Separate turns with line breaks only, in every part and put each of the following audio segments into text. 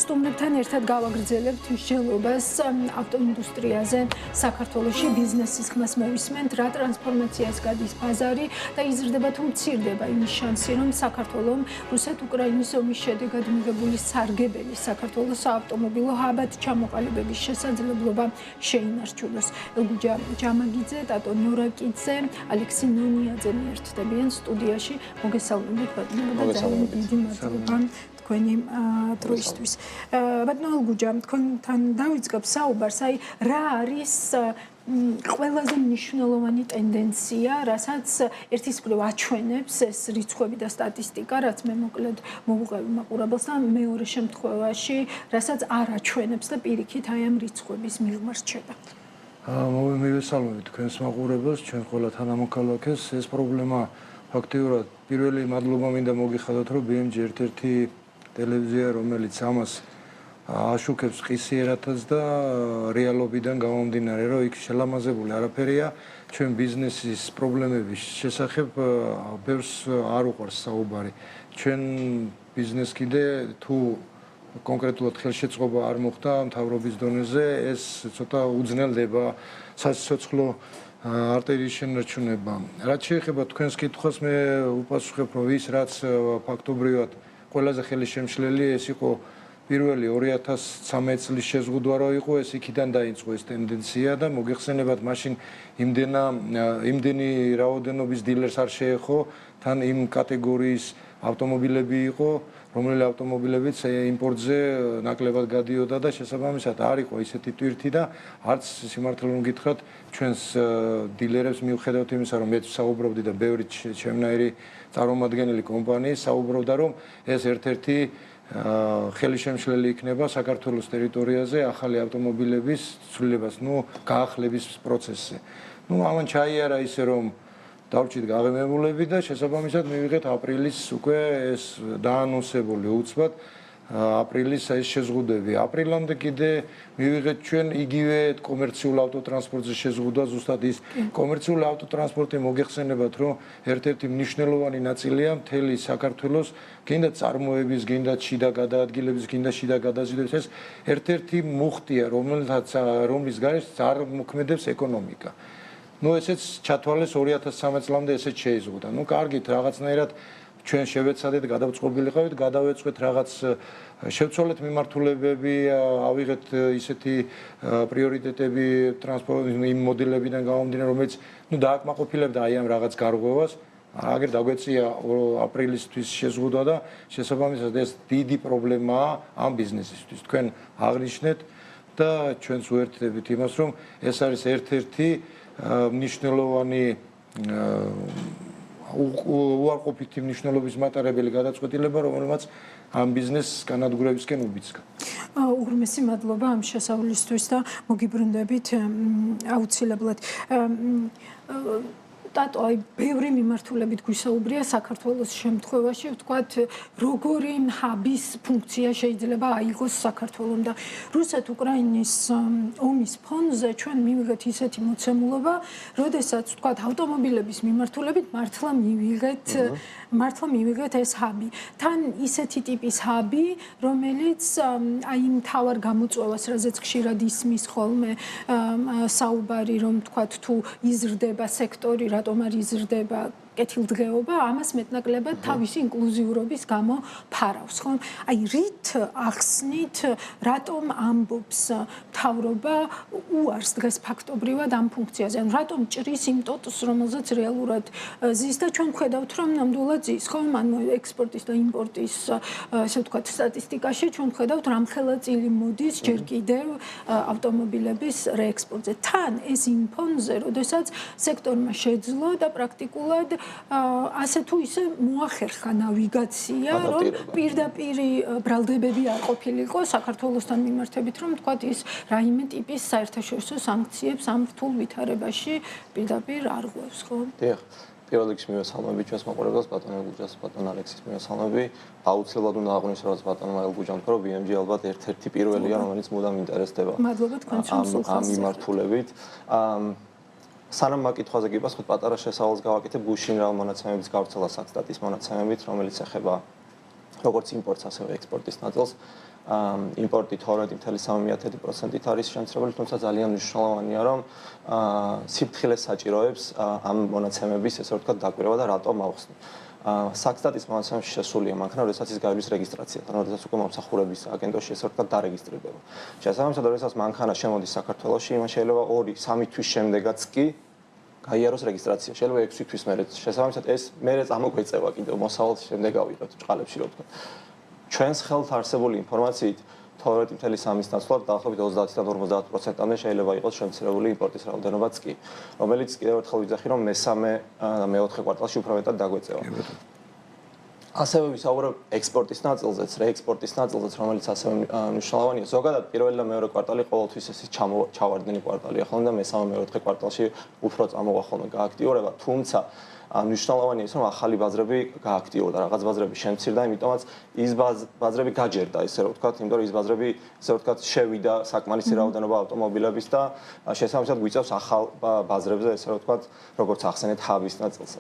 სტუმრებთან ერთად გავაგრძელებთ მსჯელობას ავტოინდუსტრიაზე საქართველოში ბიზნესის ხმას მოვისმენთ, რა ტრანსფორმაციას გადის ბაზარი და იზრდება თუ მცირდება იმის შანსი, რომ საქართველოს რუსეთ-უკრაინის ომის შედეგად მიღებული სარგებელი საქართველოს საავტომობილო ჰაბად ჩამოყალიბების შესაძლებლობა შეინარჩუნოს. ელგუჯა ჯამაგიძე, ტატო ნორაკიძე, ალექსი ნონიაძე ერთდებიან სტუდიაში. მოგესალმებით ბატონო და ძალიან დიდი მადლობა თქვენი დროისთვის. ბატონო ელგუჯა, თქვენთან დავიწყებ საუბარს, აი რა არის ყველაზე მნიშვნელოვანი ტენდენცია, რასაც ერთის მხრივ აჩვენებს ეს რიცხვები და სტატისტიკა, რაც მე მოკლედ მოვუყევი მაყურებელს და მეორე შემთხვევაში, რასაც არ აჩვენებს და პირიქით აი ამ რიცხვების მიღმა რჩება.
მივესალმებით თქვენს მაყურებელს, ჩვენ ყველა თანამოქალაქეს. ეს პრობლემა ფაქტიურად პირველი მადლობა მინდა მოგიხადოთ, რომ BMG ერთ-ერთი ტელევიზია, რომელიც ამას აშუქებს ყისიერათაც და რეალობიდან გამომდინარე, რომ იქ შელამაზებული არაფერია. ჩვენ ბიზნესის პრობლემების შესახებ ბევრს არ უყვარს საუბარი. ჩვენ ბიზნეს კიდე თუ კონკრეტულად ხელშეწყობა არ მოხდა მთავრობის დონეზე, ეს ცოტა უძნელდება საცოცხლო არტერიის შენარჩუნება. რაც შეეხება თქვენს კითხვას, მე უპასუხებ, რომ ის რაც ფაქტობრივად ყველაზე ხელისშემშლელი ეს იყო პირველი 2013 წლის შეზღუდვა რო იყო, ეს იქიდან დაიწყო ეს ტენდენცია და მოგეხსენებათ მაშინ იმდენი რაოდენობის დილერს არ შეეხო, თან იმ კატეგორიის ავტომობილები იყო, რომელი ავტომობილებიც იმპორტზე ნაკლებად გადიოდა და შესაბამისად არ იყო ისეთი ტვირთი და არც სიმართლე რომ გითხრათ, ჩვენს დილერებს მიუხედავთ იმისა, რომ მეც საუბრობდი და ბევრი ჩემნაირი წარმომადგენელი კომპანიის საუბრობდა, რომ ეს ერთ-ერთი ხელისშემშლელი იქნება საქართველოს ტერიტორიაზე ახალი ავტომობილების ცვლილებას, გაახლების პროცესზე. ამან ჩაიარა ისე რომ დავჭით გაღებებულები და შესაბამისად მივიღეთ აპრილის უკვე ეს დაანონსებული უცბად აპრილის ეს შეზღუდვები. აპრილამდე კიდე მივიღეთ ჩვენ იგივე კომერციულ ავტოტრანსპორტზე შეზღუდვა, ზუსტად ის კომერციული ავტოტრანსპორტი მოგეხსენებათ, რომ ერთ-ერთი მნიშვნელოვანი ნაწილია მთელი საქართველოს გინდა წარმოების, გინდა შიდა გადაადგილების, გინდა შიდა გადაზიდვების, ეს ერთ-ერთი მუხტია, რომლის გარშე წარმოქმედებს ეკონომიკა. ესეც ჩათვალეს 2013 წლამდე ესეც შეიზღუდა. კარგით, რაღაცნაირად ჩვენ შევეცადეთ, გადავწყობილიყავით, გადავეწყვეთ რაღაც შევცვალეთ მიმართულებები, ავიღეთ ისეთი პრიორიტეტები ტრანსპორტის იმ მოდელებიდან გამომდინარე, რომელიც დააკმაყოფილებდა აი ამ რაღაც გარღვევას. აგერ დაგვეწია აპრილისთვის შეზღუდვა და შესაბამისად ეს დიდი პრობლემაა ამ ბიზნესისთვის. თქვენ აღნიშნეთ და ჩვენც უერთდებით იმას, რომ ეს არის ერთ-ერთი მნიშვნელოვანი უარყოფითი მნიშვნელობის მატარებელი გადაწყვეტილება, რომელმაც ამ ბიზნესს განადგურებისკენ უბიძგა.
უღრმესი მადლობა ამ შესავლისთვის და მოგიბრუნდებით აუცილებლად. ტატო, აი ბევრი მიმართულებით გვისაუბრია საქართველოს შემთხვევაში, ვთქვათ, როგორი ჰაბის ფუნქცია შეიძლება აიღოს საქართველოს და რუსეთ-უკრაინის ომის ფონზე ჩვენ მივიღეთ ისეთი მოცემულობა, როდესაც ვთქვათ, ავტომობილების მიმართულებით მართლა მივიღეთ ეს ჰაბი. თან ისეთი ტიპის ჰაბი, რომელიც აი მთავარ გამოწვევას, რაზეც ხშირად ისმის ხოლმე საუბარი, რომ ვთქვათ, თუ იზრდება სექტორი, რატომ არ იზრდება კეთილდღეობა, ამას მეტნაკლებად თავისი ინკლუზიურობის გამო ფარავს, ხო? აი რით ახსნით, რატომ ამბობს მთავრობა უარს დღეს ფაქტობრივად ამ ფუნქციაზე, რატომ ჭრის იმ ტოტს, რომელზეც რეალურად ზის და ჩვენ ხედავთ, რომ ნამდვილად ზის, ხო? ექსპორტის და იმპორტის, ესე ვთქვათ, სტატისტიკაში ჩვენ ხედავთ, რამხელა წილი მოდის ჯერ კიდევ ავტომობილების რეექსპორტზე. თან ეს იმ ფონზე, როდესაც სექტორმა შეძლო და პრაქტიკულად ასე თუ ისე მოახერხა ნავიგაცია, რომ პირდაპირი ბრალდებები არ ყოფილიყო საქართველოსთან მიმართებით, რომ თქვათ ის რაიმე ტიპის საერთაშორისო სანქციებს ამ რთულ ვითარებაში პირდაპირ არ ღვევს, ხო?
დიახ. პირველ რიგში მივესალმები ჩვენს მაყურებელს, ბატონ ელგუჯას, ბატონ ალექსის მივესალმები. აუცილებლად უნდა აღვნიშნო, რომ ბატონმა ელგუჯამ თქვა, რომ BMG ალბათ ერთ-ერთი პირველია, რომელიც მუდამ ინტერესდება
მადლობა თქვენს
ამ მიმართულებით. სანამ მაკითხვაზე გიპასუხოთ, პატარა შესავალს გავაკეთებ გუშინ რა მონაცემების გავრცელა საქსტატის მონაცემებით, რომელიც ეხება როგორც იმპორტს, ასევე ექსპორტის ნაწილს. იმპორტი 12.3%-ით არის შემცირებული, თუმცა ძალიან მნიშვნელოვანია, რომ სიფრთხილეს საჭიროებს ამ მონაცემების, ესე ვთქვათ, დაკვირვება და რატომ ავხსნი. საქსტატის მონაცემებში შესულია მანქანა, როდესაც ის გაივლის რეგისტრაციას, ანუ როდესაც უკვე მომსახურების აგენტოში ესე ვთქვათ დარეგისტრირდება. შესაბამისად, როდესაც მანქანა შემოდის საქართველოში, იმან შეიძლება 2-3 თვის შემდეგაც კი გაიაროს რეგისტრაცია. შეიძლება 6 თვის მერე. შესაბამისად, ეს მერე წამოგვეწევა კიდევ მოსავალს შემდეგ ავიღოთ ჭყალებში, რო ვთქვათ. ჩვენს ხელთ არსებული ინფორმაციით 12.3-ის ნაცვლად დაახლოებით 30-დან 50%-მდე შეიძლება იყოს შემცირებული იმპორტის რაოდენობაც კი, რომელიც კიდევ ერთხელ ვიძახი, რომ მესამე და მეოთხე კვარტალში უფრო მეტად დაგვეწევა. ასევე ვისაუბრებ ექსპორტის ნაწილზეც, რეექსპორტის ნაწილზეც, რომელიც ასევე მნიშვნელოვანია. ზოგადად პირველი და მეორე კვარტალი ყოველთვის ეს ჩავარდნილი კვარტალია ხოლმე და მესამე მეოთხე კვარტალში უფრო წამოვა ხოლმე გააქტიურება, თუმცა მნიშვნელოვანია ის, რომ ახალი ბაზრები გააქტიურდა, რაღაც ბაზრები შემცირდა, იმიტომაც ის ბაზრები გაჯერდა, ესე რომ ვთქვათ, იმიტომ რომ ის ბაზრები, ესე რომ ვთქვათ, შევიდა საკმარისი რაოდენობა ავტომობილების და შესაბამისად გვიწევს ახალ ბაზრებზე, ესე რომ ვთქვათ, როგორც ახსენეთ ჰაბის ნაწილს.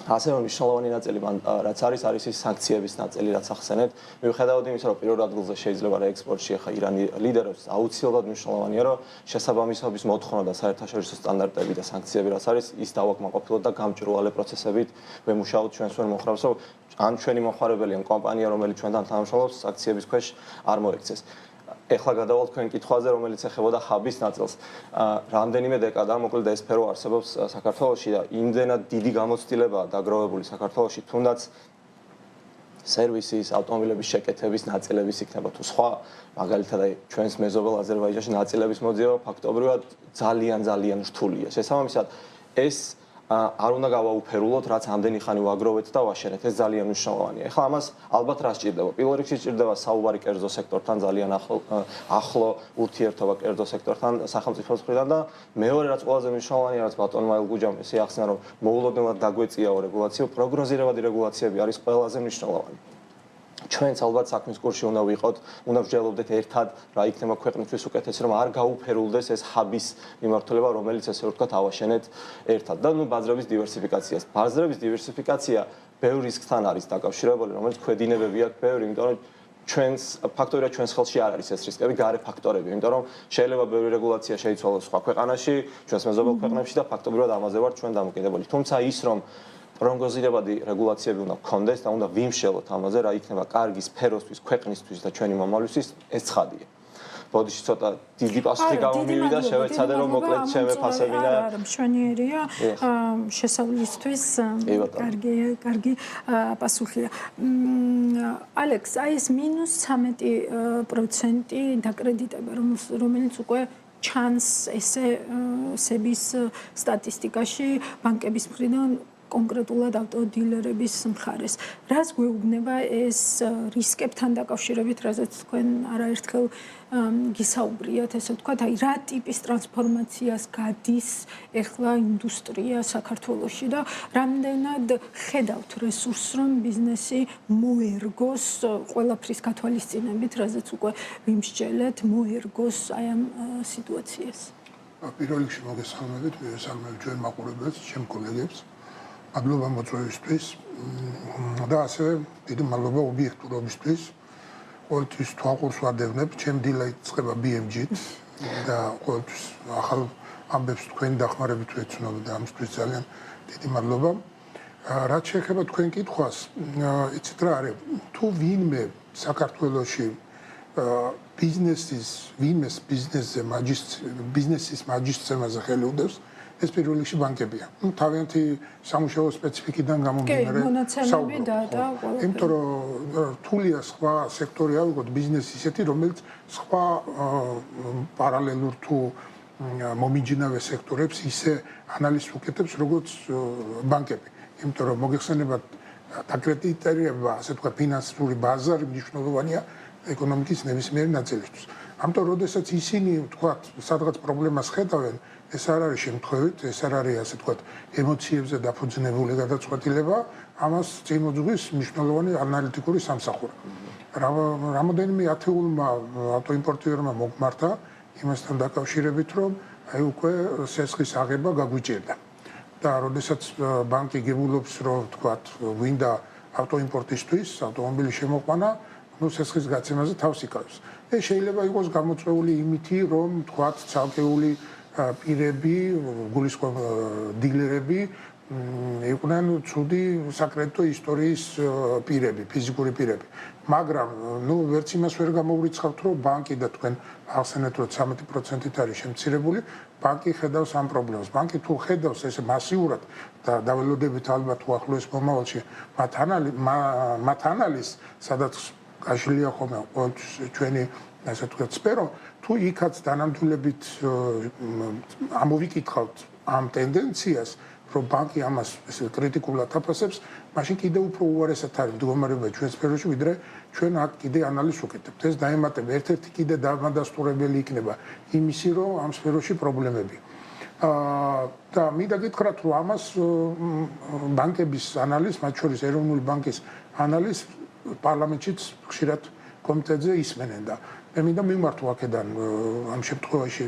ასევე მნიშვნელოვანი ნაწილი რაც არის ის სანქციების ნაწილი, რაც ახსენეთ. მიუხედავად იმისა, რომ პირველ ადგილზე შეიძლება რეექსპორტში ახლა ირანი ლიდერობს, აუცილებლად მნიშვნელოვანია, რომ შესაბამისობის მოთხოვნა და საერთაშორისო სტანდარტები და სანქციები რაც არის, ის დავაკმაყოფილოთ და გამჭვირვალე პროცესებით ვემუშაოთ ჩვენს ვერ მოხრავს, რომ ან ჩვენი მომხმარებელი, ან კომპანია, რომელიც ჩვენთან თანამშრომლობს, სანქციების ქვეშ არ მოექცეს. ეხლა გადავალთ თქვენ კითხვაზე, რომელიც ეხებოდა ჰაბის ნაწილს. რამდენიმე დეკადა, მოკლედ ეს სფერო არსებობს საქართველოში და იმდენად დიდი გამოცდილებაა დაგროვებული საქართველოში, თუნდაც სერვისის, ავტომობილების შეკეთების ნაწილების იქნება თუ სხვა, მაგალითად აი ჩვენს მეზობელ აზერბაიჯანში ნაწილების მოძიება ფაქტობრივად ძალიან რთულია. შესაბამისად, ეს არ უნდა გავაუფერულოთ, რაც ამდენი ხანი ვაგროვეთ და ვაშენეთ. ეს ძალიან მნიშვნელოვანია. ეხლა ამას ალბათ რა სჭირდება? პირველ რიგში სჭირდება საუბარი კერძო სექტორთან, ძალიან ახლო ურთიერთობა კერძო სექტორთან სახელმწიფოს მხრიდან და მეორე რაც ყველაზე მნიშვნელოვანია, რაც ბატონმა ელგუჯამ ესე ახსნა, რომ მოულოდნელად დაგვეწიაო რეგულაცია, პროგნოზირებადი რეგულაციები არის ყველაზე მნიშვნელოვანი. ჩვენც ალბათ საქმის კურსში უნდა ვიყოთ, უნდა ვსჯელობდეთ ერთად რა იქნება ქვეყნისთვის უკეთესი, რომ არ გაუფერულდეს ეს ჰაბის მიმართულება, რომელიც ესე ვთქვათ ავაშენეთ ერთად. და ნუ ბაზრების დივერსიფიკაციას. ბაზრების დივერსიფიკაცია ბევრ რისკთან არის დაკავშირებული, რომელიც ქვედინებები აქვს ბევრი, იმიტომ რომ ჩვენს ფაქტორია ჩვენს ხელში არ არის ეს რისკები, გარე ფაქტორები, იმიტომ რომ შეიძლება ბევრი რეგულაცია შეიცვალოს სხვა ქვეყანაში, ჩვენს მეზობელ ქვეყნებში და ფაქტობრივად ამაზე ვართ ჩვენ დამოკიდებული. თუმცა ის რომ პროგნოზირებადი რეგულაციები უნდა გქონდეს და უნდა ვიმშელოთ ამაზე, რა იქნება კარგი სფეროსთვის, ქვეყნისთვის და ჩვენი მომავლისთვის, ეს ცხადია. ბოდიში ცოტა დიდი პასუხი გამომივიდა, შევეცადე რომ მოკლედ შემეფასებინა.
არა, მშვენიერია შესავლისთვის კარგი პასუხია. ალექს, აი ეს -13% დაკრედიტება, რომელიც უკვე ჩანს ესების სტატისტიკაში ბანკების მხრიდან კონკრეტულად ავტოდილერების მხარეს. რას გვეუბნება ეს რისკებთან დაკავშირებით, რაზეც თქვენ არაერთხელ გისაუბრიათ, ესე ვთქვათ, აი რა ტიპის ტრანსფორმაციას გადის ეხლა ინდუსტრია საქართველოში და რამდენად ხედავთ რესურსს, რომ ბიზნესი მოერგოს ყველაფრის გათვალისწინებით, რაზეც უკვე ვიმსჯელეთ, მოერგოს აი ამ სიტუაციას.
პირველ რიგში მოგესალმებით, მივესალმებ ჩვენ მაყურებელს, ჩემ კოლეგებს. მადლობა მოწვევისთვის და ასევე დიდი მადლობა ობიექტურობისთვის. ყოველთვის თვალყურს ვადევნებ, ჩემ დილა იწყება BMG-ით და ყოველთვის ახალ ამბებს თქვენი დახმარებით ვეცნობ და ამისთვის ძალიან დიდი მადლობა. რაც შეეხება თქვენ კითხვას, იცით რა არის, თუ ვინმე საქართველოში ბიზნესის მაჯისცემაზე ხელი უდევს, ეს პირველ რიგში ბანკებია. თავიანთი სამუშაო სპეციფიკიდან გამომდინარე საუბრობ. იმიტომ რომ რთულია სხვა სექტორი ავიღოთ ბიზნესი ისეთი, რომელიც სხვა პარალელურ თუ მომიჯნავე სექტორებს ისე ანალიზს უკეთებს, როგორც ბანკები. იმიტომ რომ მოგეხსენებათ დაკრედიტირება, ასე ვთქვათ, ფინანსური ბაზარი მნიშვნელოვანია ეკონომიკის ნებისმიერი ნაწილისთვის. ამიტომ როდესაც ისინი ვთქვათ, სადღაც პრობლემას ხედავენ, ეს არ არის შემთხვევით, ეს არ არის ასე ვთქვათ, ემოციებზე დაფუძნებული გადაწყვეტილება, ამას წინოძღვის მნიშვნელოვანი ანალიტიკური სამსახური. რამოდენიმე ათეულმა ავტოიმპორტიორმა მოგმართა იმასთან დაკავშირებით, რომ აი უკვე სესხის აღება გაგვიჭირდა. და როდესაც ბანკი გებულობს, რომ ვთქვათ, გვინდა ავტოიმპორტისთვის, ავტომობილის შემოყვანა, ну სესხის გაცემაზე თავს იკავებს. ეს შეიძლება იყოს გამოწვეული იმითი, რომ თქვათ ცალკეული პირები, გულისხმობ დილერები იყვნენ ცუდი საკრედიტო ისტორიის პირები, ფიზიკური პირები. მაგრამ ну ვერც იმას ვერ გამოვრიცხავთ, რომ ბანკი და თქვენ ახსენეთ, რომ 13%-ით არის შემცირებული, ბანკი ხედავს ამ პრობლემას. ბანკი თუ ხედავს ესე მასიურად და დაველოდებით ალბათ უახლოეს მომავალში მათ ანალიზს, სადაც გაშლილია ხოლმე ჩვენი ასე ვთქვათ სფერო, თუ იქაც დანამდვილებით ამოვიკითხავთ ამ ტენდენციას, რომ ბანკი ამას ესე კრიტიკულად აფასებს, მაშინ კიდე უფრო უარესად არის მდგომარეობა ჩვენ სფეროში, ვიდრე ჩვენ აქ კიდე ანალიზს ვუკეთებთ. ეს დაემატება ერთ-ერთი კიდე დამადასტურებელი იქნება იმისი, რომ ამ სფეროში პრობლემები. და მინდა გითხრათ, რომ ამას ბანკების ანალიზს, მათ შორის ეროვნული ბანკის ანალიზს პარლამენტშიც ხშირად კომიტეტზე ისმენენ და მე მინდა მიმართო აქედან ამ შემთხვევაში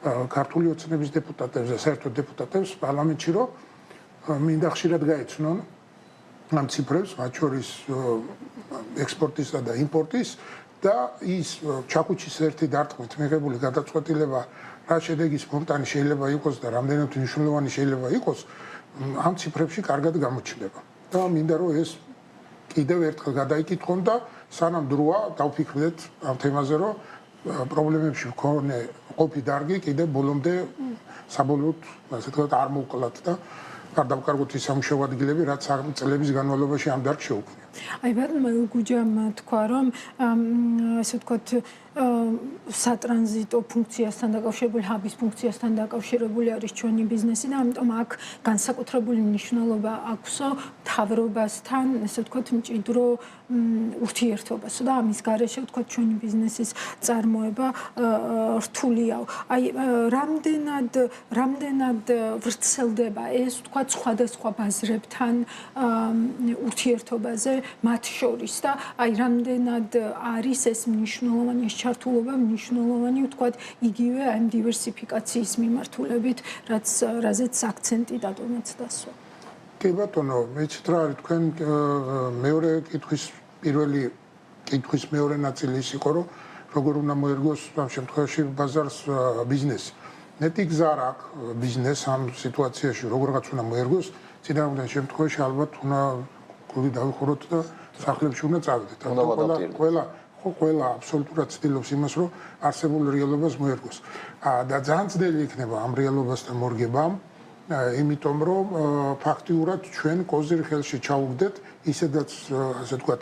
ქართული ოცნების დეპუტატებს და საერთოდ დეპუტატებს პარლამენტში, რომ მინდა ხშირად გაეცნონ ამ ციფრებს, მათ შორის ექსპორტისა და იმპორტის და ის ჩაქუჩის ერთი დარტყმით მიღებული გადაწყვეტილება, რა შედეგის მომტანი შეიძლება იყოს და რამდენად მნიშვნელოვანი შეიძლება იყოს, ამ ციფრებში კარგად გამოჩნდება. და მინდა რომ ეს კიდევ ერთხელ გადაიკითხონ და სანამ დროა დავფიქრდეთ ამ თემაზე, რომ პრობლემებში მქონე ყოფი დარგი კიდე ბოლომდე საბოლოოდ ასე ვთქვათ არ მოვკლათ და არ დავკარგოთ ის სამუშაო ადგილები, რაც წლების განმავლობაში ამ დარგს შეუქმნია.
აი ბატონო გუჯამ თქვა რომ ასე ვთქვათ სატრანზიტო ფუნქციასთან დაკავშირებული, ჰაბის ფუნქციასთან დაკავშირებული არის ჩვენი ბიზნესი და ამიტომ აქ განსაკუთრებული მნიშვნელობა აქვსო მთავრობასთან, ასე ვთქვათ, მჭიდრო ურთიერთობას და ამის გარეშე ვთქვათ ჩვენი ბიზნესის წარმოება რთულიაო. აი რამდენად ვრცელდება ეს ვთქვათ სხვადასხვა ბაზრებთან ურთიერთობაზე მათ შორის და აი რამდენად არის ეს მნიშვნელოვანი ჩართულობა მნიშვნელოვანი ვთქვათ იგივე ამ დივერსიფიკაციის მიმართულებით, რაზეც აქცენტი დადონაც დასვა.
კი ბატონო, მეც რა არის თქვენ მეორე კითხვის პირველი კითხვის მეორე ნაწილი ის იყო, რომ როგორ უნდა მოერგოს ამ შემთხვევაში ბაზარს ბიზნესი. ნეტი გზა არ აქვს ბიზნესს ამ სიტუაციაში, როგორღაც უნდა მოერგოს, წინააღმდეგ შემთხვევაში ალბათ უნდა გული დავიხუროთ და სახლებში უნდა წავიდეთ. ყველა აბსოლუტურად ცდილობს იმას, რომ არსებულ რეალობას მოერგოს. და ძალიან ძნელი იქნება ამ რეალობასთან მორგება, იმიტომ რომ ფაქტიურად ჩვენ კოზირ ხელში ჩავუგდეთ ისედაც ასე ვთქვათ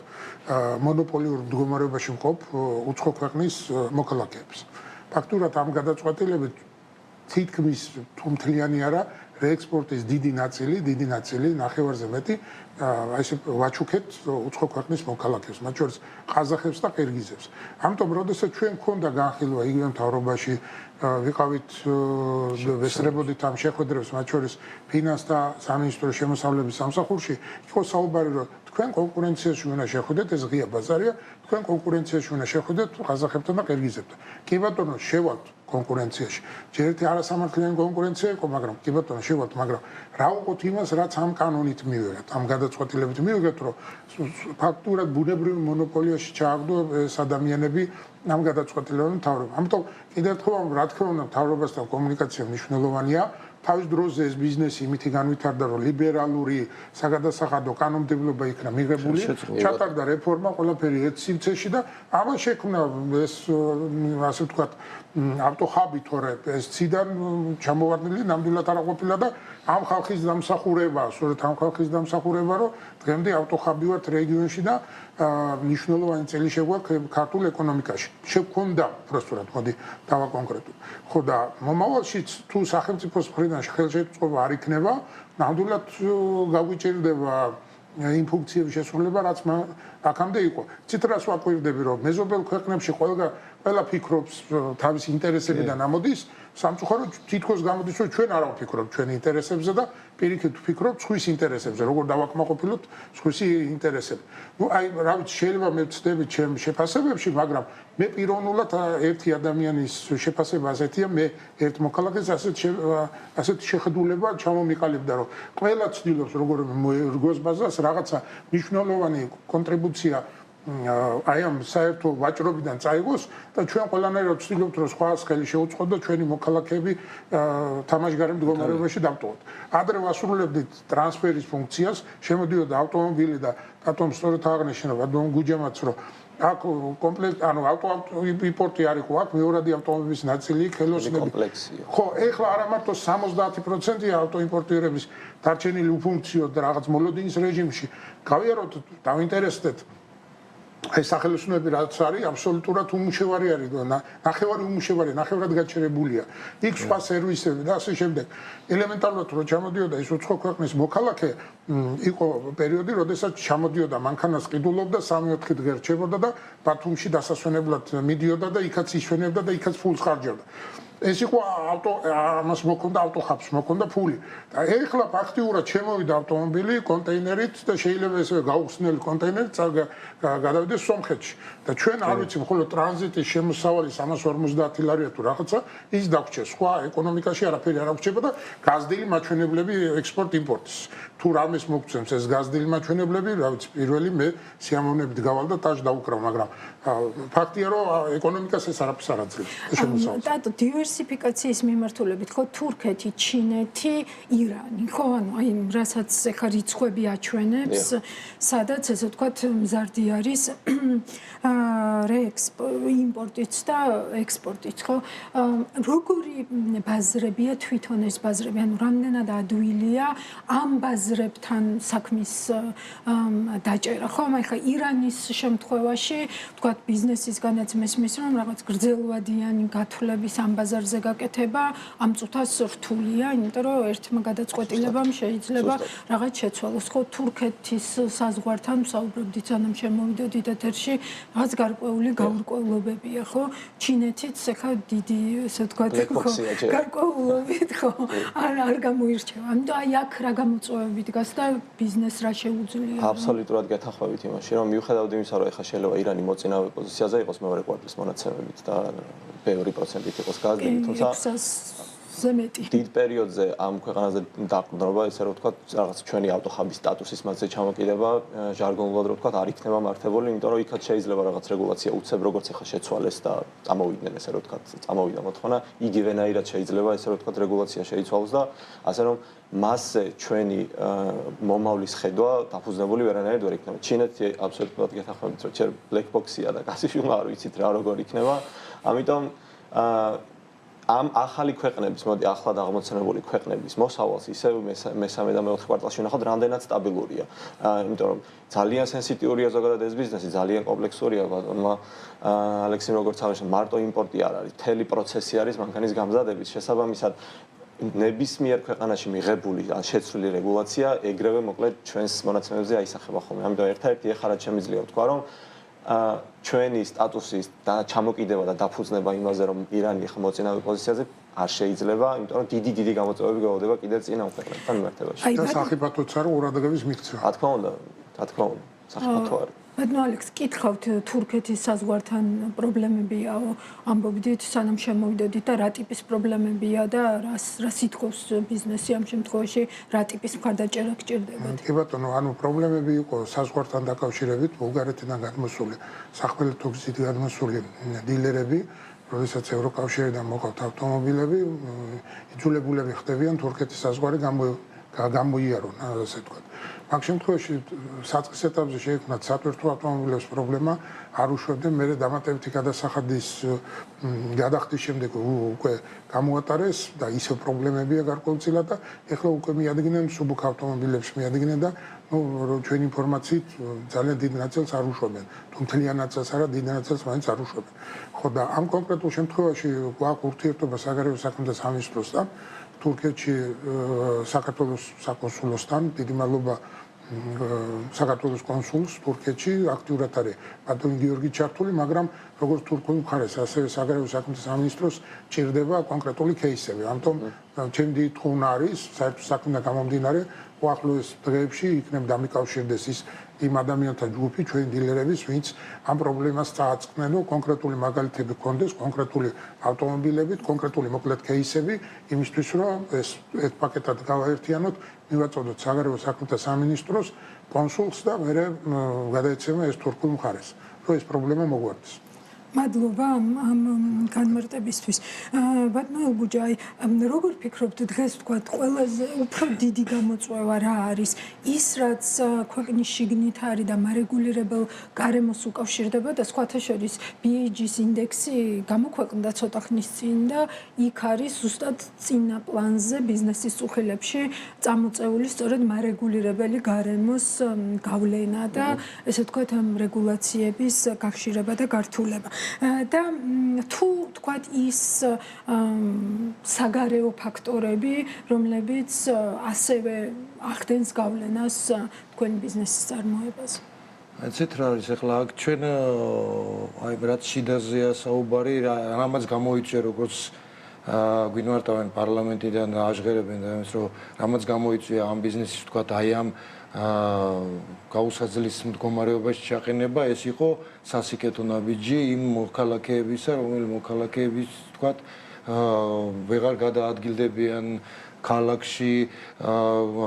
მონოპოლიურ მდგომარეობაში მყოფ უცხო ქვეყნის მოქალაქეებს. ფაქტიურად ამ გადაწყვეტილებით თითქმის თუ მთლიანი არა რეექსპორტის დიდი ნაწილი, ნახევარზე მეტი, აი ესე ვაჩუქეთ უცხო ქვეყნის მოქალაქეებს, მათ შორის ყაზახებს და ყირგიზებს. ამიტომ, როდესაც ჩვენ გქონდა განხილვა იგივე მთავრობაში, ვიყავით ვესწრებოდით ამ შეხვედრებს, მათ შორის ფინანსთა სამინისტროს შემოსავლების სამსახურში, იყო საუბარი, რომ თქვენ კონკურენციაში უნდა შეხვდეთ, ეს ღია ბაზარია, თქვენ კონკურენციაში უნდა შეხვდეთ ყაზახებთან და ყირგიზებთან. კი ბატონო, შევალთ კონკურენციაში. ჯერ ერთი არასამართლიანი კონკურენცია იყო, მაგრამ კი ბატონო, შევალთ, მაგრამ რა უყოთ იმას, რაც ამ კანონით მივიღეთ, ამ გადაწყვეტილებით მივიღეთ, რომ ფაქტურად ბუნებრივ მონოპოლიაში ჩააგდო ეს ადამიანები ამ გადაწყვეტილებამ მთავრობამ. ამიტომ კიდევ ერთხელ რა თქმა უნდა, მთავრობასთან კომუნიკაცია მნიშვნელოვანია. თავის დროზე ეს ბიზნესი იმითი განვითარდა, რომ ლიბერალური საგადასახადო კანონმდებლობა იქნა მიღებული, ჩატარდა რეფორმა ყველაფერი ერთ სივრცეში და ამან შექმნა ეს ასე ვთქვათ ავტოჰაბი, თორე ეს ციდან ჩამოვარდნილი ნამდვილად არ ყოფილა და ამ ხალხის დამსახურება, სწორედ ამ ხალხის დამსახურება, რომ დღემდე ავტოჰაბი ვართ რეგიონში და მნიშვნელოვანი წელი შეგვაქვს ქართულ ეკონომიკაში. შეგვქონდა უბრალოდ მოდი დავაკონკრეტო. ხო და მომავალშიც თუ სახელმწიფოს მხრიდან ხელშეწყობა არ იქნება, ნამდვილად გაგვიჭირდება იმ ფუნქციების შესრულება, რაც აქამდე იყო. ცითრას ვაკვირდები, რომ მეზობელ ქვეყნებში ყველა ფიქრობს თავის ინტერესებიდან ამოდის, სამწუხაროდ თითქოს გამოდის, რომ ჩვენ არ ვფიქრობთ ჩვენი ინტერესებზე და პირიქით ვფიქრობ სხვის ინტერესებზე, როგორ დავაკმაყოფილოთ სხვის ინტერესები. აი, რა ვიცი, შეიძლება მე ვწდები ჩემ შეფასებებში, მაგრამ მე პიროვნულად ერთი ადამიანის შეფასება ასეთია, მე ერთ მოქალაქეს ასეთ შეხედულება ჩამომიყალიბდა, რომ ყველა ცდილობს როგორ რგოს ბაზას რაღაცა მნიშვნელოვანი კონტრიბუცია აი ამ საერთო ვაჭრობიდან წაიღოს და ჩვენ ყველანაირად ვცდილობთ რომ სხვას ხელი შეუწყოთ და ჩვენი მოქალაქეები თამაშგარე მდგომარეობაში დავტოვოთ. ადრე ვასრულებდით ტრანსფერის ფუნქციას, შემოდიოდა ავტომობილი და რატომ სწორედ აღნიშნა ბატონ გუჯემაც რომ აქ კომპლექტ ანუ ავტოიმპორტი არის ხო აქ მეორადი ავტომობილის ნაწილი ხელოსნები
კომპლექსია.
ხო, ეხლა არა მარტო 70%-ია ავტოიმპორტირების დარჩენილი უფუნქციოდ და რაღაც მოლოდინის რეჟიმში გავიაროთ, დავინტერესდეთ აი სახელოსნოები რაც არის აბსოლუტურად უმუშევარი არის და ნახევარი უმუშევარი, ნახევრად გაჩერებულია. იქ სხვა სერვისები და ასე შემდეგ. ელემენტარულად რომ ჩამოდიოდა ის უცხო ქვეყნის მოქალაქე, იყო პერიოდი, როდესაც ჩამოდიოდა მანქანას ყიდულობდა 3-4 დღე რჩებოდა და ბათუმში დასასვენებლად მიდიოდა და იქაც ისვენებდა და იქაც ფულს ხარჯავდა. ეს იყო ამას მოქონდა ავტოხაბს მოქონდა ფული და ეხლა ფაქტიურად შემოვიდა ავტომობილი კონტეინერით და შეიძლება ესე გაუხსნელი კონტეინერით გადავიდეს სომხეთში და ჩვენ არ ვიცი მხოლოდ ტრანზიტის შემოსავალი 350 ლარია თუ რაღაცა ის დაგვრჩა სხვა ეკონომიკაში არაფერი არ აღრჩება და გაზრდილი მაჩვენებლები ექსპორტ იმპორტის თუ რამეს მოგწევს ეს გაზრდილი მაჩვენებლები რა ვიცი პირველი მე სიამოვნებით გავალ და ტაჟ დაუკრავ მაგრამ ფაქტია რომ ეკონომიკას ეს არაფერს არ აძლევს შემოსავალს
და დივერსიფიკაციის მიმართულებით ხო თურქეთი, ჩინეთი, ირანი ხო ანუ აი რასაც ეხა რიცხვები აჩვენებს სადაც ესე ვთქვათ მზარდი არის იმპორტიც და ექსპორტიც ხო როგორი ბაზრებია თვითონ ეს ბაზრები ანუ რამდენად ადვილია ამ ბაზრებთან საქმის დაჭერა ხო აი ხა ირანის შემთხვევაში ვთქვათ ბიზნესის განაც მესმის რომ რაღაც გრძელვადიანი გათვლების ამ ბაზარზე გაკეთება ამ წუთას რთულია იმიტომ რომ ერთმა გადაწყვეტილებამ შეიძლება რაღაც შეცვალოს ხო თურქეთის საზღვართან ვსაუბრობდით სანამ შემოვიდოდით ეთერში რაღაც გარკვეული გაურკვევლობებია ხო ჩინეთიც ეხა დიდი ესე ვთქვათ ხო გარკვეულობით ხო არ გამოირჩევა ამიტომ აი აქ რა გამოწვევები დგას და ბიზნესს რა შეუძლია
აბსოლუტურად გეთანხმებით იმაში რომ მიუხედავად იმისა რომ ეხა შეიძლება ირანი მოწინავე პოზიციაზე იყოს მეორე კვარტლის მონაცემებით და ბევრი პროცენტით იყოს გაზრდილი თუმცა დიდ პერიოდზე ამ ქვეყანაზე დაყრდნობა ესე რომ ვთქვათ რაღაც ჩვენი ავტოხაბის სტატუსის მასზე ჩამოკიდება ჟარგონულად რომ ვთქვათ არ იქნება მართებული იმიტომ რომ იქაც შეიძლება რაღაც რეგულაცია უცებ როგორც ეხა შეცვალეს და წამოვიდნენ ესე რომ ვთქვათ წამოვიდა მოთხოვნა იგივენაირად შეიძლება ესე რომ ვთქვათ რეგულაცია შეიცვალოს და ასე რომ მასზე ჩვენი მომავლის ხედვა დაფუძნებული ვერანაირად ვერ იქნება ჩინეთი აბსოლუტურად გეთანხმებით რომ ჯერ ბლეკ ბოქსია და გასიშვილმა არ ვიცით რა როგორ იქნება ამიტომ ამ ახალი ქვეყნების, მოდი ახლად აღმოცენებული ქვეყნების მოსავალს ისევ მესამე და მეოთხე კვარტალში ვნახოთ, რამდენად სტაბილურია. იმიტომ რომ ძალიან სენსიტიურია ზოგადად ეს ბიზნესი, ძალიან კომპლექსურია, ბატონმა ალექსიმ როგორც აღნიშნა, მარტო იმპორტი არ არის, მთელი პროცესი არის მანქანის გამზადების შესაბამისად ნებისმიერ ქვეყანაში მიღებული ან შეცვლილი რეგულაცია ეგრევე მოკლედ ჩვენს მონაცემებზე აისახება ხოლმე. ამიტომ ერთ-ერთი ეხლა რაც შემიძლია ვთქვა, რომ ჩვენი სტატუსის და ჩამოკიდება და დაფუძნება იმაზე რომ ირანი ხა მოწინავე პოზიციაზე არ შეიძლება, იმიტომ რომ დიდი გამოწვევები გაუდება კიდევ წინა ქვეყნებთან მიმართებაში.
და სახიფათოც არა ყურადღების მიქცევა.
რა თქმა უნდა, სახიფათო არის.
ბატონო ალექს, კითხავთ თურქეთის საზღვართან პრობლემებია, ამბობდით სანამ შემოვიდოდით და რა ტიპის პრობლემებია და რა სიტყვის ბიზნესი ამ შემთხვევაში რა ტიპის მხარდაჭერა გჭირდებათ?
კი ბატონო, ანუ პრობლემები იყო საზღვართან დაკავშირებით, ბულგარეთიდან გადმოსული, სახმელეთო გზით გადმოსული დილერები, როდესაც ევროკავშირიდან მოყავთ ავტომობილები, იძულებულები ხდებიან თურქეთის საზღვარი გამოიარონ, ასე ვთქვათ. მაგ შემთხვევაში საწყის ეტაპზე შეიქმნა სატვირთო ავტომობილების პრობლემა, არ უშვებდნენ, მერე დამატებითი გადასახადის გადახდის შემდეგ უკვე გამოატარეს და ისევ პრობლემებია გარკვეულწილად და ეხლა უკვე მიადგნენ მსუბუქ ავტომობილებს მიადგნენ და ჩვენი ინფორმაციით ძალიან დიდ ნაწილს არ უშვებენ. თუ მთლიან ნაწილს არა, დიდ ნაწილს მაინც არ უშვებენ. ხო და ამ კონკრეტულ შემთხვევაში გვაქვს ურთიერთობა საგარეო საქმეთა სამინისტროსთან თურქეთში საქართველოს საკონსულოსთან დიდი მადლობა საქართველოს კონსულს თურქეთში აქტიურად არის ბატონი გიორგი ჩართული, მაგრამ როგორც თურქულ მხარეს, ასევე საგარეო საქმეთა სამინისტროს ჭირდება კონკრეტული кейსები. ამიტომ ჩემი დიდი თხოვნა არის საერთო საქმეთა გამომდინარე უახლოეს დღეებში იქნებ დამიკავშირდეს ის იმ ადამიანთა ჯგუფი, ჩვენი დილერების, ვინც ამ პრობლემას წააწყნენო, კონკრეტული მაგალითები გქონდეს, კონკრეტული ავტომობილებით, კონკრეტული მოკლედ кейსები, იმისთვის რომ ეს ერთ პაკეტად გავაერთიანოთ, მივაწოდოთ საგარეო საქმეთა სამინისტროს კონსულს და მერე გადაეცემა ეს თურქულ მხარეს, რომ ეს პრობლემა მოგვარდეს.
მადლობა ამ განმარტებისთვის. ბატონო ელგუჯა, როგორ ფიქრობთ დღეს ვთქვათ, ყველაზე უფრო დიდი გამოწვევა რა არის? ის რაც ქვეყნის შიგნით არის და მარეგულირებელ გარემოს უკავშირდება და სხვათა შორის BHG-ის ინდექსი გამოქვეყნდა ცოტა ხნის წინ და იქ არის ზუსტად წინა პლანზე ბიზნესის წუხილებში წამოწეული სწორედ მარეგულირებელი გარემოს გავლენა და ესე ვთქვათ ამ რეგულაციების გახშირება და გართულება. და თუ თქვათ ის საგარეო ფაქტორები, რომლებიც ასევე ახდენს გავლენას თქვენი ბიზნესის წარმოებას.
ეცეთ რა არის ახლა აქ ჩვენ აი რაც შიდაზეა საუბარი, რამაც გამოიწვია როგორც გვინმარტავენ პარლამენტიდან აჟღერებენ და იმის რომ რამაც გამოიწვია ამ ბიზნესის თქვათ აი ამ გაუსაძლის მდგომარეობაში ჩაყენება ეს იყო სასიკეთო ნაბიჯი იმ მოქალაქეებისა, რომელი მოქალაქეების თქვათ ვეღარ გადაადგილდებიან ქალაქში,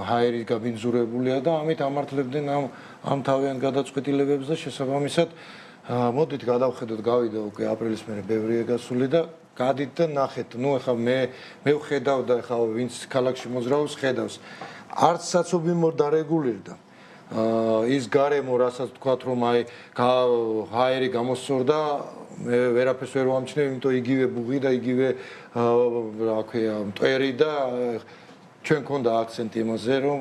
ჰაერით გაბინძურებულია და ამით ამართლებდნენ ამ თავიანთ გადაწყვეტილებებს და შესაბამისად მოდით გადავხედოთ, გავიდა უკვე აპრილის მერე ბევრია გასული და გადით და ნახეთ. ნუ ახლა მე ვხედავ და ახლა ვინც ქალაქში მოძრაობს, ხედავს. არც საცობიმოდ დარეგულირდა. ის გარემო, რასაც თქვათ, რომ აი ჰაერი გამოსწორდა, მე ვერაფერს ვერ ვამჩნევ, იმიტომ იგივე ბუღი და იგივე რა ქვია, მტვერი და ჩვენ გქონდა აქცენტი იმაზე, რომ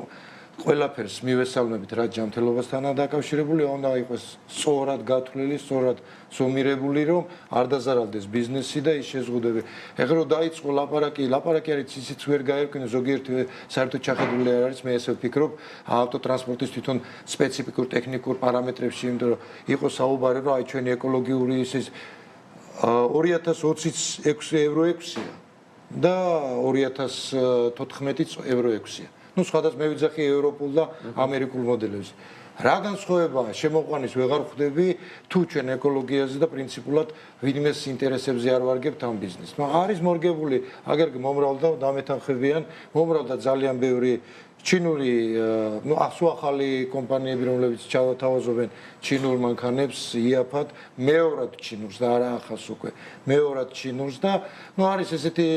ყველაფერს მივესალმებით რა ჯანმრთელობასთანაა დაკავშირებული, უნდა იყოს სწორად გათვლილი, სწორად ზომირებული, რომ არ დაზარალდეს ბიზნესი და ის შეზღუდები. ეხლა რომ დაიწყო ლაპარაკი არის ისიც ვერ გაერკვინე, ზოგიერთი საერთოდ ჩახედული არ არის, მე ესე ვფიქრობ, ავტოტრანსპორტის თვითონ სპეციფიკურ ტექნიკურ პარამეტრებში, იმიტომ რომ იყო საუბარი, რომ აი ჩვენი ეკოლოგიური ის 2020-იც 6 евро 6-ია და 2014-იც евро 6-ია. ну სხვადასხვა მე ვიძახი ევროპულ და ამერიკულ მოდელებზე. რა განსხვავებაა შემოყვანის ვეღარ ხვდები თუ ჩვენ ეკოლოგიაზე და პრინციპულად ვინმეს ინტერესებზე არ ვარგებთ ამ ბიზნესს. ну არის მორგებული, აგერ მომრავლდა დამეთანხმებიან, მომრავლდა ძალიან ბევრი ჩინური, ну ახალი კომპანიები, რომლებიც ჩავათავაზობენ ჩინურ მანქანებს, იაფად, მეორად ჩინურს და არა ახალს უკვე, მეორად ჩინურს და ну არის ესეთი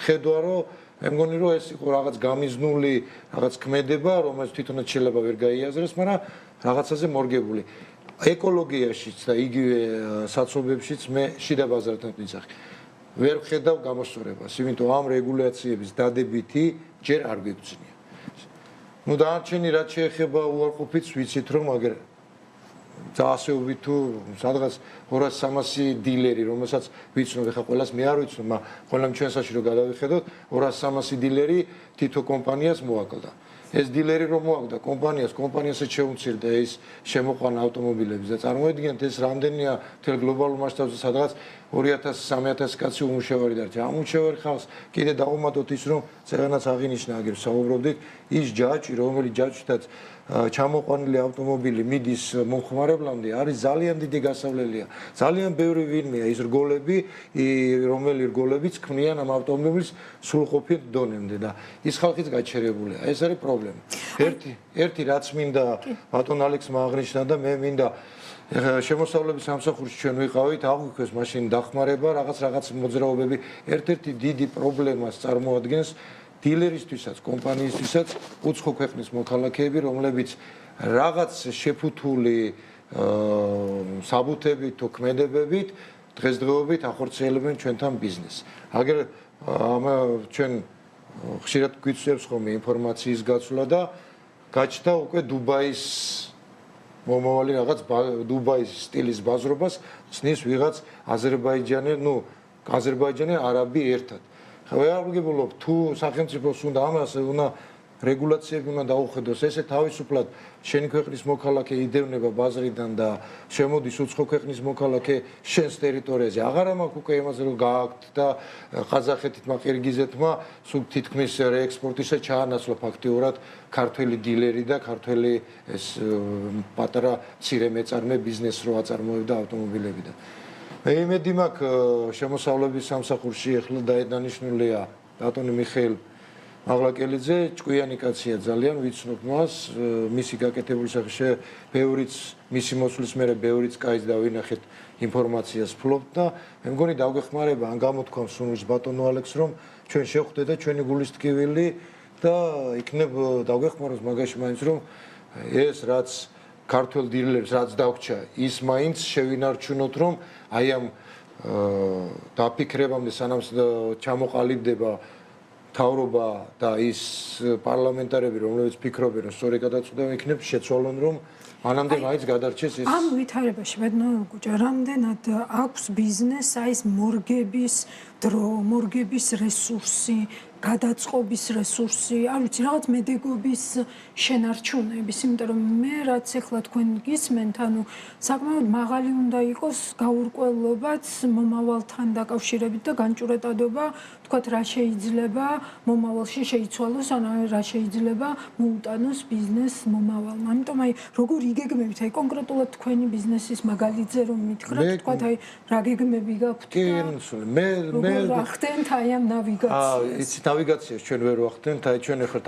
ხედვა, რომ მე მგონი რომ ეს იყო რაღაც გამიზნული, რაღაც ქმედება, რომელიც თვითონაც შეიძლება ვერ გაიაზრეს, მაგრამ რაღაცაზე მორგებული. ეკოლოგიაშიც და იგივე საცობებშიც მე შიდა ბაზართან ვიძახი. ვერ ვხედავ გამოსწორებას, იმიტომ ამ რეგულაციების დადებითი ჯერ არ გვიგზნია. ну დანარჩენი რაც შეეხება უარყოფით, ვიცით რომ აგერ დაასეობით თუ სადღაც 200-300 დილერი, რომელსაც ვიცნობ, ეხლა ყველას მე არ ვიცნობ, მაგრამ ყველამ ჩვენსაში რომ გადავიხედოთ, 200-300 დილერი თითო კომპანიას მოაკლდა. ეს დილერი რომ მოაკლდა კომპანიასაც შეუმცირდა ის შემოყვანა ავტომობილების და წარმოედგინეთ ეს რამდენია მთელ გლობალურ მასშტაბზე, სადღაც 2000-3000 კაცი უმუშევარი დარჩა. ამ უმუშევარი ხალხს კიდე დაუმატოთ ის, რომ წეგანაც აღინიშნა აგერ საუბრობდით, ის ჯაჭვი, რომელიც ჯაჭვთაც ჩამოყვანილი ავტომობილი მიდის მომხმარებლამდე, არის ძალიან დიდი გასავლელია. ძალიან ბევრი ვინმეა ის რგოლები, რომლებიც ქმნიან ამ ავტომობილს სრულყოფილ დონემდე და ის ხალხიც გაჩერებულია. ეს არის პრობლემა. ერთი რაც მინდა ბატონ ალექსმა აღნიშნა და მე მინდა შემოსავლების სამსახურში ჩვენ ვიყავით, აღვიქვეს მაშინ დახმარება, რაღაც მოძრაობები. ერთ-ერთი დიდი პრობლემას წარმოადგენს დილერისთვისაც, კომპანიისთვისაც უცხო ქვეყნის მოქალაქეები, რომლებიც რაღაც შეფუთული საბუთებით თუ ქმედებებით დღესდღეობით ახორციელებენ ჩვენთან ბიზნესს. აგერ ჩვენ ხშირად გვიწევს ხოლმე ინფორმაციის გაცვლა და გაჩნდა უკვე დუბაის მომავალი რაღაც დუბაის სტილის ბაზრობას ცნის ვიღაც აზერბაიჯანი არაბი ერთად. ვერ ვგებულობ თუ სახელმწიფოს უნდა ამას უნდა რეგულაციები უნდა დაუხედოს, ესე თავისუფლად შენი ქვეყნის მოქალაქე იდევნება ბაზრიდან და შემოდის უცხო ქვეყნის მოქალაქე შენს ტერიტორიაზე. აღარა მაქვს უკვე იმაზე რომ გააქვთ და ყაზახეთმა, ყირგიზეთმა სულ თითქმის რეექსპორტისა ჩაანაცვლა ფაქტიურად ქართველი დილერი და ქართველი ეს პატარა მცირე მეწარმე ბიზნესს რო აწარმოებდა ავტომობილებიდან. მე იმედი მაქვს შემოსავლების სამსახურში ახლა დაედანიშნულია ბატონი მიხეილ მაღლაკელიძე, ჭკვიანი კაცია ძალიან, ვიცნობ მას, მისი გაკეთებული სახე ბევრიც მისი მოსვლის მერე ბევრიც კაიც დავინახეთ ინფორმაციას ფლობთ და მე მგონი დაგვეხმარება ან გამოთქვამს სუნუს ბატონო ალექს რომ ჩვენ შევხვდეთ და ჩვენი გულის ტკივილი და იქნებ დაგვეხმაროს მაგაში მაინც რომ ეს რაც ქართულ დილერებს რაც დაგვჭა ის მაინც შევინარჩუნოთ რომ აი ამ დაფიქრებამდე სანამ ჩამოყალიბდება თავრობა და ის პარლამენტარები რომლებიც ფიქრობენ რომ სწორი გადაწყვეტა იქნებ შეცვალონ რომ მანამდე მაინც გადარჩეს ეს
ამ ვითარებაში ბედნიერ გუჯა რამდენად აქვს ბიზნეს აი ეს მორგების დრო მორგების რესურსი გადაწყობის რესურსი, არ ვიცი, რაღაც მედეგობის შენარჩუნების, იმიტომ რომ მე რაც ახლა თქვენ გისმენთ, ანუ საკმაოდ მაღალი უნდა იყოს გაურკვევლობაც მომავალთან დაკავშირებით და განჭურეტადობა, თქვათ რა შეიძლება მომავალში შეიცვალოს, ანუ რა შეიძლება მოუტანოს ბიზნეს მომავალმა. ამიტომ აი როგორ იგეგმებით, აი კონკრეტულად თქვენი ბიზნესის მაგალითზე რომ მითხრათ, თქვათ აი რა გეგმები გაქვთ და მე რა ხდენთ აი ამ ნავიგაციას.
ნავიგაციას ჩვენ ვერ ვახდენთ, აი ჩვენ ახლა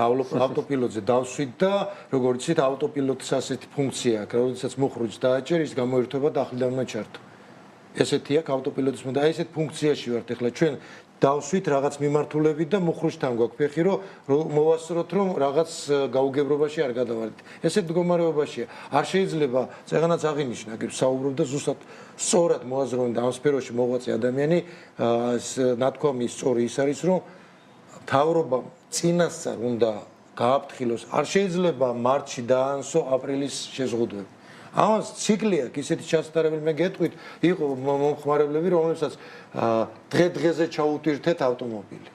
ავტოპილოტზე დავსვით და როგორც იცით ავტოპილოტის ასეთი ფუნქცია აქვს, როდესაც მოხრუჭს დააჭერ, ის გამოირთვება და ახლიდან უნდა ჩართო. ესეთი აქვს ავტოპილოტის და აი ესეთ ფუნქციაში ვართ ახლა ჩვენ დავსვით რაღაც მიმართულებით და მოხრუჭთან გვაქვს ფეხი რომ მოვასწროთ რომ რაღაც გაუგებრობაში არ გადავარდით. ესეთ მდგომარეობაშია. არ შეიძლება წეგანაც აღინიშნა, კი საუბრობ და ზუსტად სწორად მოაზროვნე და ამ სფეროში მოღვაწე ადამიანი ნათქვამი სწორი ის არის რომ თავრობამ წინასწარ უნდა გააფრთხილოს, არ შეიძლება მარტში დაანსო აპრილის შეზღუდვები. ამას ციკლი აქვს ისეთი ჩასატარებელი მე გეტყვით, იყო მომხმარებლები, რომლებსაც დღე-დღეზე ჩაუტვირთეთ ავტომობილი.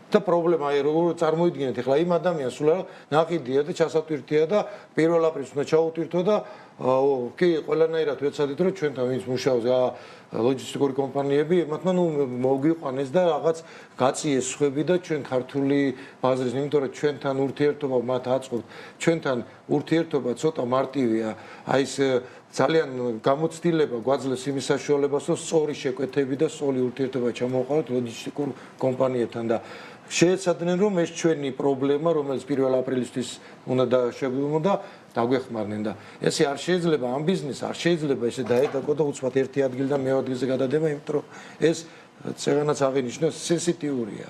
და პრობლემა აი როგორ წარმოიდგინეთ, ახლა იმ ადამიანს სულ ნაყიდია და ჩასატვირთია და 1 აპრილს უნდა ჩაუტვირთო და კი, ყველანაირად ვეცადეთ რომ ჩვენთან ვინც მუშაობს ლოჯისტიკური კომპანიები, მათმა მოგვიყვანეს და რაღაც გაწიეს სხვები და ჩვენ ქართული ბაზრის, იმიტომ რომ ჩვენთან ურთიერთობა მათ აწყობთ, ჩვენთან ურთიერთობა ცოტა მარტივია, აი ეს ძალიან გამოცდილება გვაძლევს იმის საშუალებას, რომ სწორი შეკვეთები და სწორი ურთიერთობა ჩამოვყავთ ლოჯისტიკურ კომპანიებთან და შეეცადნენ რომ ეს ჩვენი პრობლემა, რომელიც 1 აპრილისთვის უნდა შეგვიმო და დაგვეხმარნენ და ესე არ შეიძლება ამ ბიზნესს არ შეიძლება ესე დაედაკო და უცბად ერთი ადგილიდან მეორე ადგილზე გადადება, იმიტომ რომ ეს წეგანაც აღინიშნა სენსიტიურია.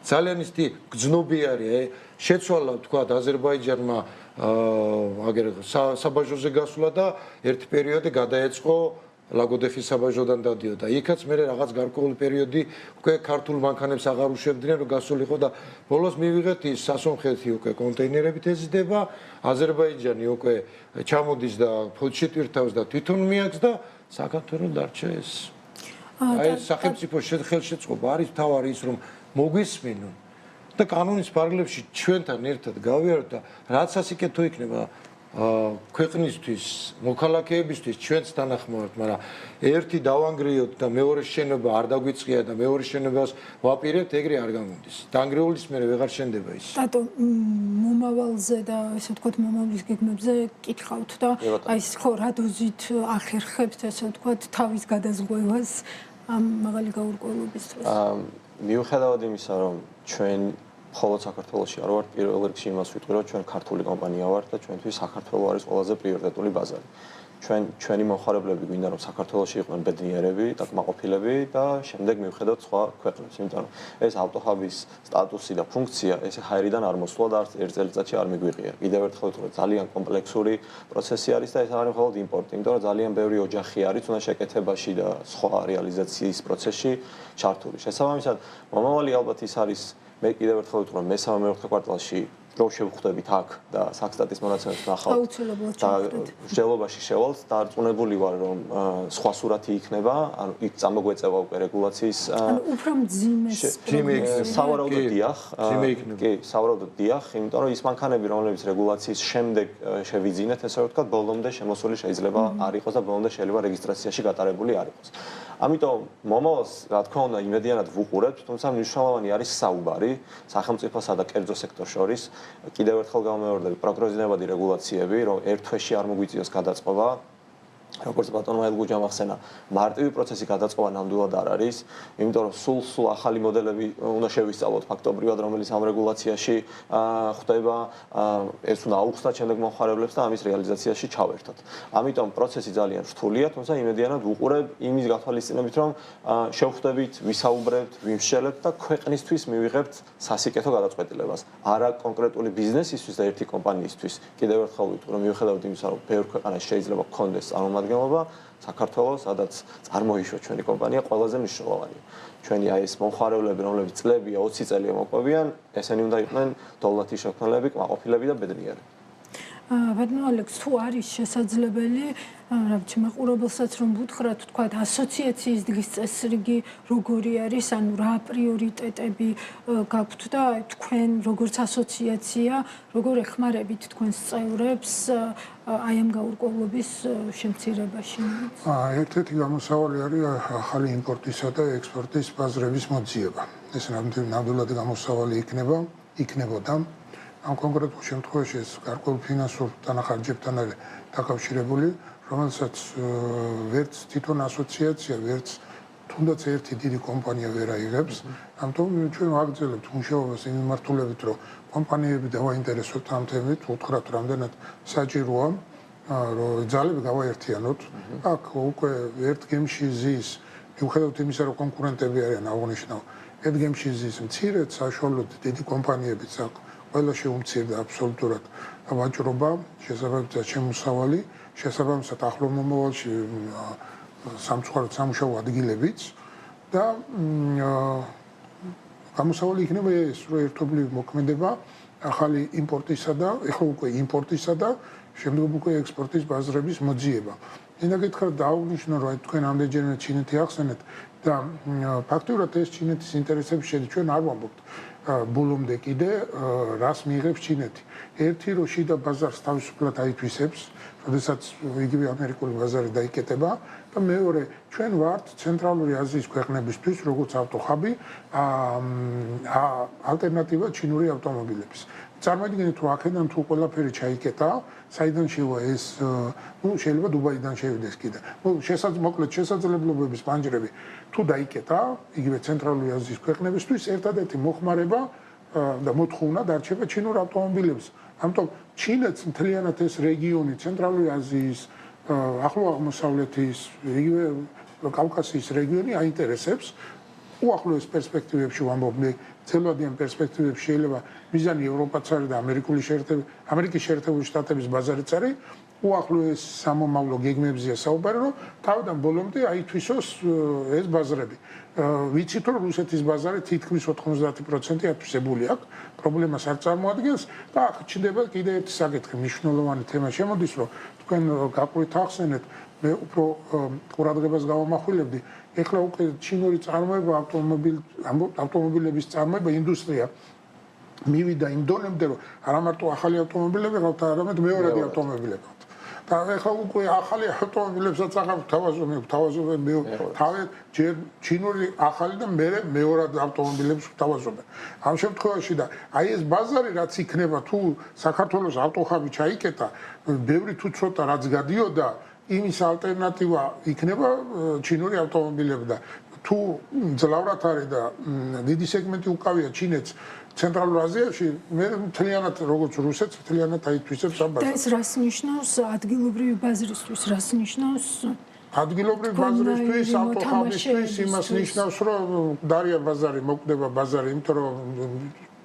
ძალიან ისეთი გრძნობიარია, შეცვალა თქვა აზერბაიჯანმა აგერ საბაჟოზე გასვლა და ერთი პერიოდი გადაეწყო ლაგოდეხის საბაჟოდან დადიოდა. იქაც მე რაღაც გარკვეული პერიოდი უკვე ქართულ მანქანებს აღარ უშვებდნენ რომ გასულიყო და ბოლოს მივიღეთ ის სასონხეთი უკვე კონტეინერებით ეზიდება, აზერბაიჯანი უკვე ჩამოდის და ფოთში ტვირთავს და თვითონ მიაქვს და საქართველოს დარჩა ეს. აი სახელმწიფო ხელშეწყობა არის თავარი ის რომ მოგვისმინონ და კანონის პარალელში ჩვენთან ერთად გავიაროთ და რაც ასიკეთო იქნება ქვეყნისთვის, მოქალაქეებისთვის ჩვენც თანახმოვართ, მაგრამ ერთი დავანგრიოთ და მეორე შენობა არ დაგვიწყია და მეორე შენობას ვაპირებთ, ეგრე არ გამოდის. დანგრეულის მერე ვეღარ შენდება ის.
დატო მომავალზე და ესე ვთქვათ მომავლის გეგმებზე კითხავთ და აი ხო რა დოზით ახერხებთ ესე ვთქვათ თავის გადაზღვევას ამ მაღალი გაურკვევლობის დროს.
მიუხედავად იმისა, რომ ჩვენ მხოლოდ საქართველოში არ ვართ, პირველ რიგში იმას ვიტყვი, რომ ჩვენ ქართული კომპანია ვართ და ჩვენთვის საქართველო არის ყველაზე პრიორიტეტული ბაზარი. ჩვენი მომხმარებლები გვინდა რომ საქართველოში იყვნენ ბედნიერები და კმაყოფილები და შემდეგ მივხედოთ სხვა ქვეყნებს, იმიტომ რომ ეს ავტოჰაბის სტატუსი და ფუნქცია ესე ჰაერიდან არ მოსულა და არც ერთ წელიწადში არ მიგვიყია. კიდევ ერთხელ ვიტყვი, ძალიან კომპლექსური პროცესი არის და ეს არ არის მხოლოდ იმპორტი, იმიტომ რომ ძალიან ბევრი ოჯახი არის თუნდაც შეკეთებაში და სხვა რეალიზაციის პროცესში ჩართული. შესაბამისად, მომავალი ალბათ ის არის მე კიდევ ერთხელ ვიტყვი, მესამე-მეხუთე კვარტალში რომ შევხვდებით აქ და საქსტატის მონაცემებს ნახავთ
აუცილებლად
და მსჯელობაში შევალთ და არწმუნებული ვარ რომ სხვა სურათი იქნება, ანუ იქ წამოგვეწევა უკვე რეგულაციის
ანუ უფრო მძიმე
სავარაუდოდ დიახ, კი, სავარაუდოდ დიახ, იმიტომ რომ ის მანქანები, რომლებიც რეგულაციის შემდეგ შევიძინეთ, ესე ვთქვათ, ბოლომდე შემოსული შეიძლება არ იყოს და ბოლომდე შეიძლება რეგისტრაციაში გატარებული არ იყოს. ამიტომ მომავალს, რა თქმა უნდა, იმედიანად ვუყურებთ, თუმცა მნიშვნელოვანი არის საუბარი სახელმწიფოსა და კერძო სექტორს შორის. კიდევ ერთხელ გამეორდები, პროგნოზირებადი რეგულაციები, რომ ერთ თვეში არ მოგვიწიოს გადაწყობა. როგორც ბატონმა ელგუჯამ ახსენა, მარტივი პროცესი გადაწყობა ნამდვილად არ არის, იმიტომ რომ სულ ახალი მოდელები უნდა შევისწავლოთ ფაქტობრივად, რომელიც ამ რეგულაციაში ხდება, ეს უნდა აუხსნათ შემდეგ მომხმარებლებს და ამის რეალიზაციაში ჩავერთოთ. ამიტომ პროცესი ძალიან რთულია, თუმცა იმედიანად ვუყურებ იმის გათვალისწინებით, რომ შევხვდებით, ვისაუბრებთ, ვიმსჯელებთ და ქვეყნისთვის მივიღებთ სასიკეთო გადაწყვეტილებას. არა კონკრეტული ბიზნესისთვის და ერთი კომპანიისთვის. კიდევ ერთხელ ვიტყვი, რომ მიუხედავად იმისა, რომ ბევრ ქვეყანაში შეიძლება გქონდეს წარმომადგენლობა, საქართველოს, სადაც წარმოიშვა ჩვენი კომპანია, ყველაზე მნიშვნელოვანია. ჩვენი აი ეს მომხმარებლები, რომლებიც წლებია, 20 წელია მოყვებიან, ესენი უნდა იყვნენ დოლათი შექმნელები, კმაყოფილები და ბედნიერები.
ბატონო ალექს, თუ არის შესაძლებელი, რა ვიცი, მაყურებელსაც რომ ვუთხრათ, თქვა ასოციაციის დღის წესრიგი როგორი არის, ანუ რა პრიორიტეტები გაქვთ და თქვენ როგორც ასოციაცია, როგორ ეხმარებით თქვენს წევრებს აი ამ გაურკვევლობის შემცირებაში?
ერთ-ერთი გამოსავალი არის ახალი იმპორტისა და ექსპორტის ბაზრების მოძიება. ეს ნამდვილად გამოსავალი იქნებოდა. ამ კონკრეტულ შემთხვევაში ეს გარკვეულ ფინანსურ დანახარჯებთან არის დაკავშირებული, რომელსაც ვერც თვითონ ასოციაცია, ვერც თუნდაც ერთი დიდი კომპანია ვერ აიღებს. ამიტომ ჩვენ ვაგრძელებთ მუშაობას იმ მიმართულებით, რომ კომპანიები დავაინტერესოთ ამ თემით, უთხრათ რამდენად საჭიროა, რომ ძალები გავაერთიანოთ. აქ უკვე ერთ გემში ზის, მიუხედავად იმისა, რომ კონკურენტები არიან აღნიშნავ, ერთ გემში ზის მცირედ საშუალოდ დიდი კომპანიებიც აქ ყველა შეუმცირდა აბსოლუტურად ვაჭრობა, შესაბამისად შემოსავალი, შესაბამისად ახლო მომავალში სამწუხაროდ სამუშაო ადგილებიც და გამოსავალი იქნება ეს, რომ ერთობლივი მოქმედება ახალი იმპორტისა და ეხლა უკვე იმპორტისა და შემდგომ უკვე ექსპორტის ბაზრების მოძიება. მინდა გითხრათ დაუნიშნო, რომ თქვენ ამდენჯერმე ჩინეთი ახსენეთ და ფაქტობრივად ეს ჩინეთის ინტერესებში შედის, ჩვენ არ ვამბობთ ბოლომდე კიდე რას მიიღებს ჩინეთი. ერთი რომ შიდა ბაზარს თავისუფლად აითვისებს, როდესაც იგივე ამერიკული ბაზარი დაიკეტება და მეორე ჩვენ ვართ ცენტრალური აზიის ქვეყნებისთვის, როგორც ავტოხაბი, ალტერნატივა ჩინური ავტომობილების. წარმოიდგინეთ, რომ აქედან თუ ყველაფერი ჩაიკეტა, საიდან შევა ეს, შეიძლება დუბაიდან შევიდეს კიდე. მოკლედ შესაძლებლობების პანჯრები თუ დაიკეტა, იგივე ცენტრალური აზიის ქვეყნებისთვის ერთადერთი მოხმარება და მოთხოვნა დარჩება ჩინურ ავტომობილებს. ამიტომ ჩინეთს მთლიანად ეს რეგიონი, ცენტრალური აზიის, ახლო აღმოსავლეთის, იგივე კავკასიის რეგიონი აინტერესებს. უახლოეს პერსპექტივებში ვამბობ, ძველვადიან პერსპექტივებში შეიძლება მიზანი ევროპაც არის და ამერიკის შეერთებული შტატების ბაზარიც არის. უახლოეს სამომავლო გეგმებზეა საუბარი, რომ თავიდან ბოლომდე აითვისოს ეს ბაზრები. ვიცით, რომ რუსეთის ბაზარი თითქმის 90% ათვისებული აქვს, პრობლემას არ წარმოადგენს და ჩნდება კიდე ერთი საკითხი, მნიშვნელოვანი თემა შემოდის, რომ თქვენ გაყრით ახსენეთ, მე უფრო ყურადღებას გავამახვილებდი, ეხლა უკვე ჩინური წარმოება ავტომობილების წარმოება ინდუსტრია მივიდა იმ დონემდე, რომ არა მარტო ახალი ავტომობილები ყავთ, არამედ მეორადი ავტომობილები ყავთ. და ეხლა უკვე ახალი ავტომობილებსაც აღარ ვთავაზობენ, თავად ჯერ ჩინური ახალი და მეორე მეორად ავტომობილებს ვთავაზობენ. ამ შემთხვევაში და აი ეს ბაზარი რაც იქნება, თუ საქართველოს ავტოხაბი ჩაიკეტა, ბევრი თუ ცოტა რაც გადიოდა, იმის ალტერნატივა იქნება ჩინური ავტომობილები და თუ ძლავრად არის და დიდი სეგმენტი უკავია ჩინეთს ცენტრალურ აზიაში, მე მთლიანად როგორც რუსეთს მთლიანად აითვისებს ამ ბაზარს.
და ეს რას ნიშნავს ადგილობრივი ბაზრისთვის, რას ნიშნავს?
ადგილობრივი ბაზრისთვის, ავტოხაბისთვის იმას ნიშნავს, რომ დარია ბაზარი მოკვდება ბაზარი, იმიტომ რომ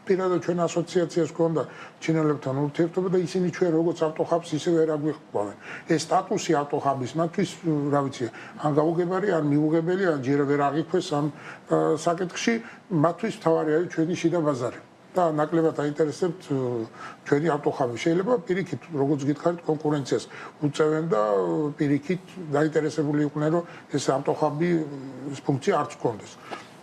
პირადად ჩვენ ასოციაციას გვქონდა ჩინელებთან ურთიერთობა და ისინი ჩვენ როგორც ავტოხაბს ისევე არ აგვიყვავენ. ეს სტატუსი ავტოხაბის მათთვის, რა ვიცი, ან გაუგებარი, ან მიუღებელი, ან ჯერ ვერ აღიქვეს ამ საკითხში, მათთვის მთავარი არის ჩვენი შიდა ბაზარი. და ნაკლებად აინტერესებთ ჩვენი ავტოხამი. შეიძლება პირიქით, როგორც გითხარით, კონკურენციას უწევენ და პირიქით დაინტერესებული იყვნენ, რომ ეს ავტოხამი ფუნქცია არც გქონდეს.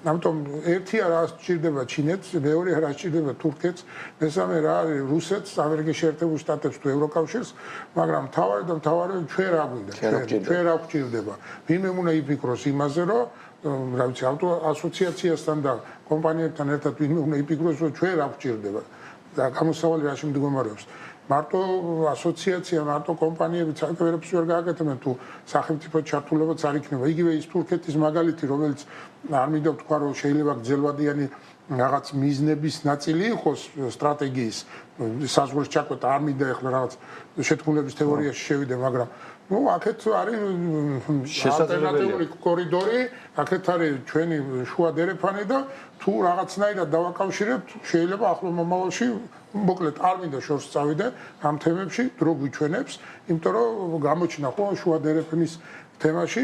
ამიტომ ერთი არა სჭირდება ჩინეთს, მეორე არა სჭირდება თურქეთს, მესამე რა არის რუსეთს, ამერიკის შეერთებულ შტატებს თუ ევროკავშირს, მაგრამ თავარი ჩვენ რა გვინდა, ჩვენ რა გვჭირდება. ვინმე უნდა იფიქროს იმაზე, რომ რა ვიცი, ავტო ასოციაციასთან და კომპანიებთან ერთად ვინმე უნდა იფიქროს, რომ ჩვენ რა გვჭირდება და გამოსავალი რაში მდგომარეობს. მარტო ასოციაცია, მარტო კომპანიები საერთოდ ვერ გააკეთებენ თუ სახელმწიფო ჩართულებაც არ იქნება. იგივე ის თურქეთის მაგალითი, რომელიც არ მინდა ვთქვა, რომ შეიძლება გრძელვადიანი რაღაც მიზნების ნაწილი იყოს სტრატეგიის საზღვრის ჩაკვეთა, არ მინდა ეხლა რაღაც შეთქმულების თეორიაში შევიდე, მაგრამ აქეთ არის ალტერნატიული კორიდორი, აქეთ არის ჩვენი შუა დერეფანი და თუ რაღაცნაირად დავაკავშირებთ, შეიძლება ახლო მომავალში მოკლედ არ მინდა შორს წავიდე ამ თემებში, დრო გვიჩვენებს, იმიტომ რომ გამოჩნდა ხო შუა დერეფნის თემაში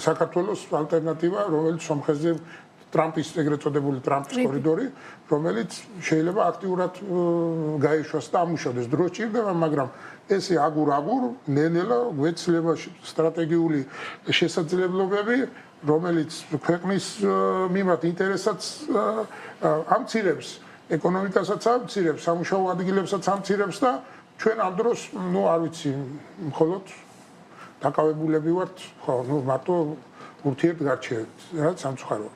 საქართველოს ალტერნატივა, რომელიც სომხეთზე ტრამპის ეგრეთ წოდებული ტრამპის კორიდორი, რომელიც შეიძლება აქტიურად გაეშვას და ამუშავდეს. დრო სჭირდება, მაგრამ ესე აგურ-აგურ ნელ-ნელა გვეცლება სტრატეგიული შესაძლებლობები, რომელიც ქვეყნის მიმართ ინტერესსაც ამცირებს, ეკონომიკასაც ამცირებს, სამუშაო ადგილებსაც ამცირებს და ჩვენ ამ დროს, არ ვიცი, მხოლოდ დაკავებულები ვართ, ხო, მარტო ურთიერთგარჩევით, რაც სამწუხაროა.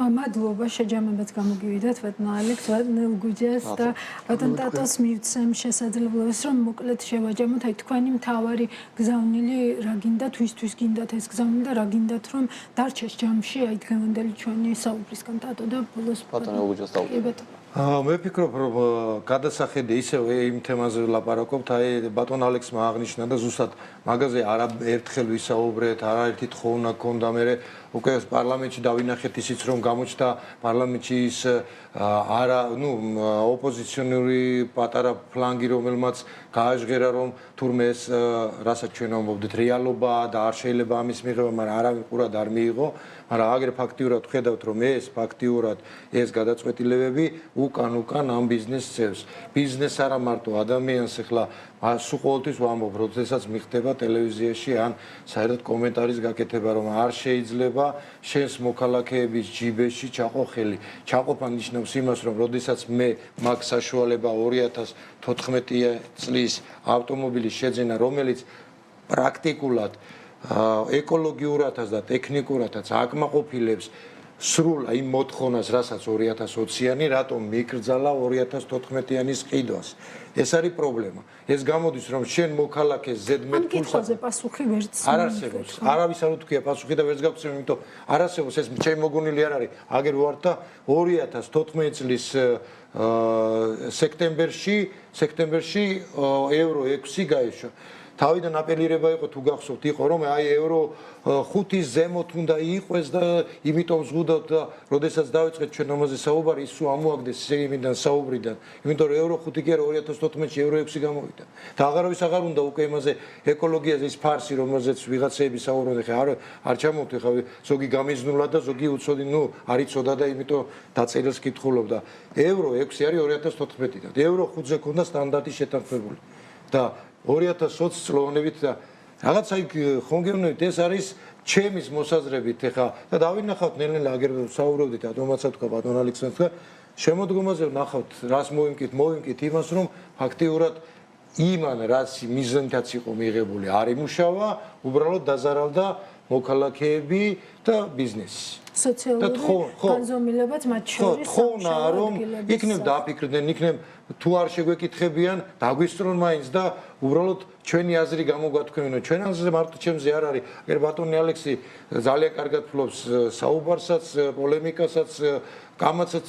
მადლობა შეჯამებაც გამოგივიდათ ბატონ ალექს, ბატონ გუჯას და ბატონ ტატოს მივცემ შესაძლებლობას რომ მოკლედ შევაჯამოთ აი თქვენი მთავარი გზავნილი რა გინდათ, ვისთვის გინდათ ეს გზავნილი და რა გინდათ რომ დარჩეს ჯამში აი დღევანდელი ჩვენი საუბრისგან ტატო და ბოლოს
ბატონ გუჯას დაუბრუნდეთ.
მე ვფიქრობ რომ გადასახედე ისევ იმ თემაზე ვლაპარაკობთ, აი ბატონ ალექსმა აღნიშნა და ზუსტად მაგაზე არაერთხელ ვისაუბრეთ, არაერთი თხოვნა გქონდა მე უკვე პარლამენტში დავინახეთ ისიც რომ გამოჩნდა პარლამენტში ის არა ოპოზიციონური პატარა ფლანგი რომელმაც გააჟღერა რომ თურმე ეს რასაც ჩვენ ამბობთ რეალობაა და არ შეიძლება ამის მიღება, მაგრამ არავინ ყურად არ მიიღო, მაგრამ აგერ ფაქტიურად ხედავთ რომ ეს ფაქტიურად ეს გადაწყვეტილებები უკან ამ ბიზნესს წევს. ბიზნეს არა მარტო ადამიანს ახლა სულ ყოველთვის ვამბობ, როდესაც მიხდება ტელევიზიაში ან საერთოდ კომენტარის გაკეთება, რომ არ შეიძლება შენს მოქალაქეების ჯიბეში ჩაყო ხელი. ჩაყოფა ნიშნავს იმას, რომ როდესაც მე მაქვს საშუალება 2014 წლის ავტომობილის შეძენა, რომელიც პრაქტიკულად ეკოლოგიურადაც და ტექნიკურადაც აკმაყოფილებს სრულ იმ მოთხოვნას, რასაც 2020-იანი, რატომ მიკრძალა 2014-яნის ყიდვას. ეს არის პრობლემა. ეს გამოდის, რომ შენ მოქალაქეს ზედმეტ
ფულს პასუხი ვერც
არ არსებობს. არავის არ უთქვია პასუხი და ვერც გაგვცემ, იმიტომ არ არსებობს ეს ჩემი მოგონილი არ არის. აგერ ვარ და 2014 წლის სექტემბერში ევრო 6 გაეშვა. თავიდან აპელირება იყო თუ გახსოვთ იყო რომ აი ევრო 5-ის ზემოთ უნდა იყვეს და იმიტომ ზღუდავთ და როდესაც დავიწყეთ ჩვენ ამაზე საუბარი ის სულ ამოაგდეს იმიდან საუბრიდან იმიტომ რომ ევრო 5 კი არა 2014-ში ევრო 6 გამოვიდა და აღარავის აღარ უნდა უკვე იმაზე ეკოლოგიაზე ის ფარსი რომელზეც ვიღაცეები საუბრობენ ხა არ ჩამოვთ ხა ზოგი გამიზნულა და ზოგი უცოდი არ იცოდა და იმიტომ დაწერილს კითხულობდა ევრო 6 არის 2014-დან ევრო 5-ზე ქონდა სტანდარტი შეთანხმებული და 2020 წლოვნებით და რაღაცა იქ ხონგევნებით ეს არის ჩემის მოსაზრებით ეხა და დავინახავთ ნელ-ნელა აგერ საუბრობდით ატომაცად თქვა ბატონ ალექსანდრე შემოდგომაზე ვნახავთ რას მოვიმკით იმას რომ ფაქტიურად იმან რაც მიზნითაც იყო მიღებული არ იმუშავა უბრალოდ დაზარავდა მოქალაქეები და ბიზნესი
სოციალური განზომილებაც მათ შორის
თხოვნა რომ იქნებ დააფიქრდნენ იქნებ თუ არ შეგვეკითხებიან დაგვისწრონ მაინც და უბრალოდ ჩვენი აზრი გამოგვათქვენო ჩვენ აზრზე მარტო ჩემზე არ არის აგერ ბატონი ალექსი ძალიან კარგად ფლობს საუბარსაც პოლემიკასაც გამაცაც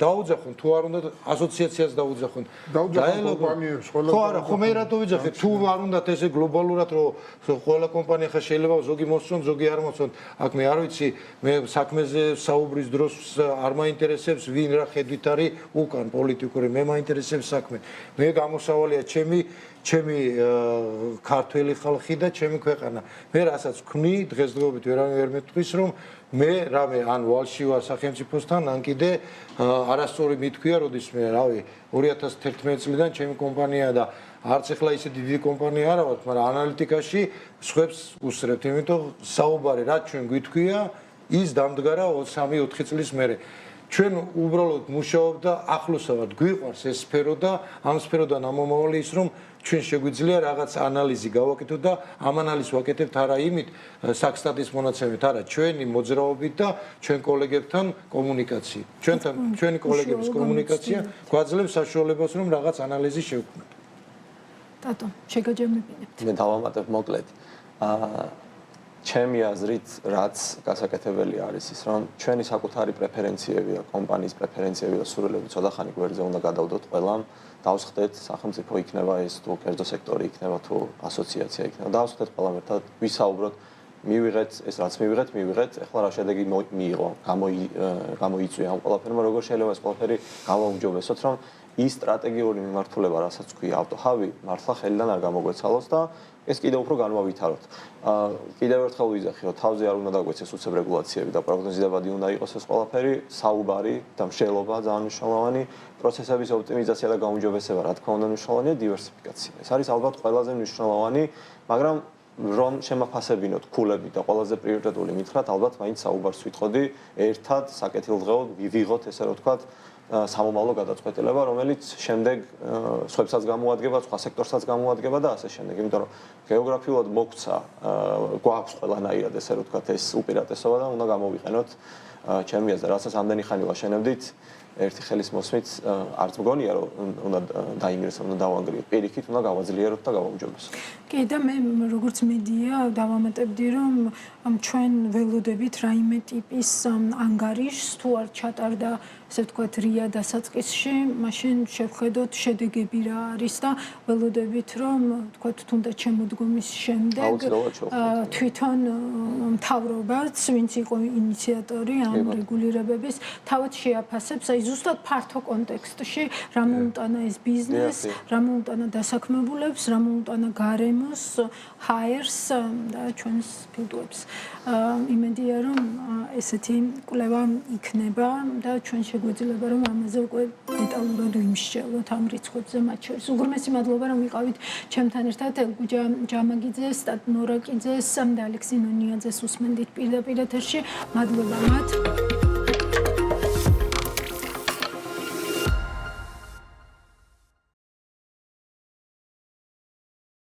დაუძახონ თუ არ უნდა ასოციაციას დაუძახონ
კომპანიებს ყველა
ხო არა ხო მე რატო ვიძახე თუ არ უნდათ ესე გლობალურად რომ ყველა კომპანია ხა შეიძლება ზოგი მოსწონ ზოგი არ მოსწონ აქ მე არ ვიცი მე საქმეზე საუბრის დროს არ მაინტერესებს ვინ რა ხედვით არის უკან პოლიტიკური მე მაინტერესებს საქმე მე გამოსავალია ჩემი ჩემი ქართველი ხალხი და ჩემი ქვეყანა. მე რასაც ვქმნი, დღესდღეობით ვერავინ ვერ მეთქვის, რომ მე რამე ან ვალში ვარ სახელმწიფოსთან, ან კიდე არასწორი მითქვია, როდის მე, რავი, 2011 წლიდან ჩემი კომპანია და არც ახლა ისე დიდი კომპანია არა ვარ, მაგრამ ანალიტიკაში სხვებს უსწრებთ, იმიტომ საუბარი რაც ჩვენ გვითქვია, ის დამდგარა 3-4 წლის მერე. ჩვენ უბრალოდ მუშაობ და ახლოსა ვართ, გვიყვარს ეს სფერო და ამ სფეროდან ამომავალი ის, რომ ჩვენ შეგვიძლია რაღაც ანალიზი გავაკეთოთ და ამ ანალიზს ვაკეთებთ არა იმით საქსტატის მონაცემით, არა, ჩვენი მოძრაობით და ჩვენ კოლეგებთან კომუნიკაციით. ჩვენი კოლეგების კომუნიკაცია გვაძლევს საშუალებას, რომ რაღაც ანალიზი შევქმნათ.
დატო, შეგაჯერმებინებთ.
მე დავამატებ მოკლედ. ჩემი აზრით, რაც გასაკეთებელი არის ის, რომ ჩვენი საკუთარი პრეფერენციები და კომპანიის პრეფერენციები და სურვილები ცოტა ხანი გვერდზე უნდა გადავდოთ ყველამ, დავსხდეთ, სახელმწიფო იქნება ეს თუ კერძო სექტორი იქნება თუ ასოციაცია იქნება. დავსხდეთ ყველამ ერთად, ვისაუბროთ, მივიღეთ ეს რაც მივიღეთ, ეხლა რა შედეგი მიიღო, გამოიწვია ამ ყველაფერმა, როგორ შეიძლება ეს ყველაფერი გავაუმჯობესოთ, რომ ის სტრატეგიული მიმართულება, რასაც ქვია ავტოჰავი, მართლა ხელიდან არ გამოგვეცალოს და ეს კიდევ უფრო განვავითაროთ. კიდევ ერთხელ ვიზახი, რომ თავზე არ უნდა დაგვეცეს უცებ რეგულაციები და პროგნოზირებადი უნდა იყოს ეს ყველაფერი, საუბარი და მშელობა ძალიან მნიშვნელოვანი, პროცესების ოპტიმიზაცია და გაუმჯობესება, რა თქმა უნდა, მნიშვნელოვანია დივერსიფიკაცია. ეს არის ალბათ ყველაზე მნიშვნელოვანი, მაგრამ რომ შემაფასებინოთ ქულები და ყველაზე პრიორიტეტული მითხრათ, ალბათ მაინც საუბარს ვიტყოდი, ერთად საკეთილდღეოდ ვივიღოთ, ესე რომ ვთქვათ, სამომავლო გადაწყვეტილება, რომელიც შემდეგ სხვებსაც გამოადგება, სხვა სექტორსაც გამოადგება და ასე შემდეგ. იმიტომ რომ გეოგრაფიულად მოქცა გვაქვს ყველანაირად ესე რომ ვთქვათ ეს უპირატესობა და უნდა გამოვიყენოთ ჩემი აზრით, რასაც ამდენი ხანი ვაშენებდით, ერთი ხელის მოსმით არც მგონია რომ უნდა დაინგრესო, უნდა დავანგრიოთ. პირიქით უნდა გავაძლიეროთ და გავაუმჯობესოთ.
კი და მე როგორც მედია დავამატებდი რომ ჩვენ ველოდებით რაიმე ტიპის ანგარიშს თუ არ ჩატარდა ესე ვთქვათ რია დასაწყისში, მაშინ შევხედოთ შედეგები რა არის და ველოდებით რომ ვთქვათ თუნდაც შემოდგომის შემდეგ თვითონ მთავრობაც, ვინც იყო ინიციატორი ამ რეგულირებების, თავად შეაფასებს, აი ზუსტად ფართო კონტექსტში რა მოუტანა ეს ბიზნეს, რა მოუტანა დასაქმებულებს, რა მოუტანა გარემოს, ჰაერს და ჩვენს ფილდუებს. იმედია რომ ესეთი კვლევა იქნება და ჩვენ შეგვეძლება რომ ამაზე უკვე დეტალურად ვიმსჯელოთ ამ რიცხვებზე მათ შორის. უღრმესი მადლობა რომ ვიყავით ჩემთან ერთად ელგუჯა ჯამაგიძეს, ნორაკიძეს და ალექსი ნონიაძეს უსმენდით პირდაპირ ეთერში. მადლობა მათ.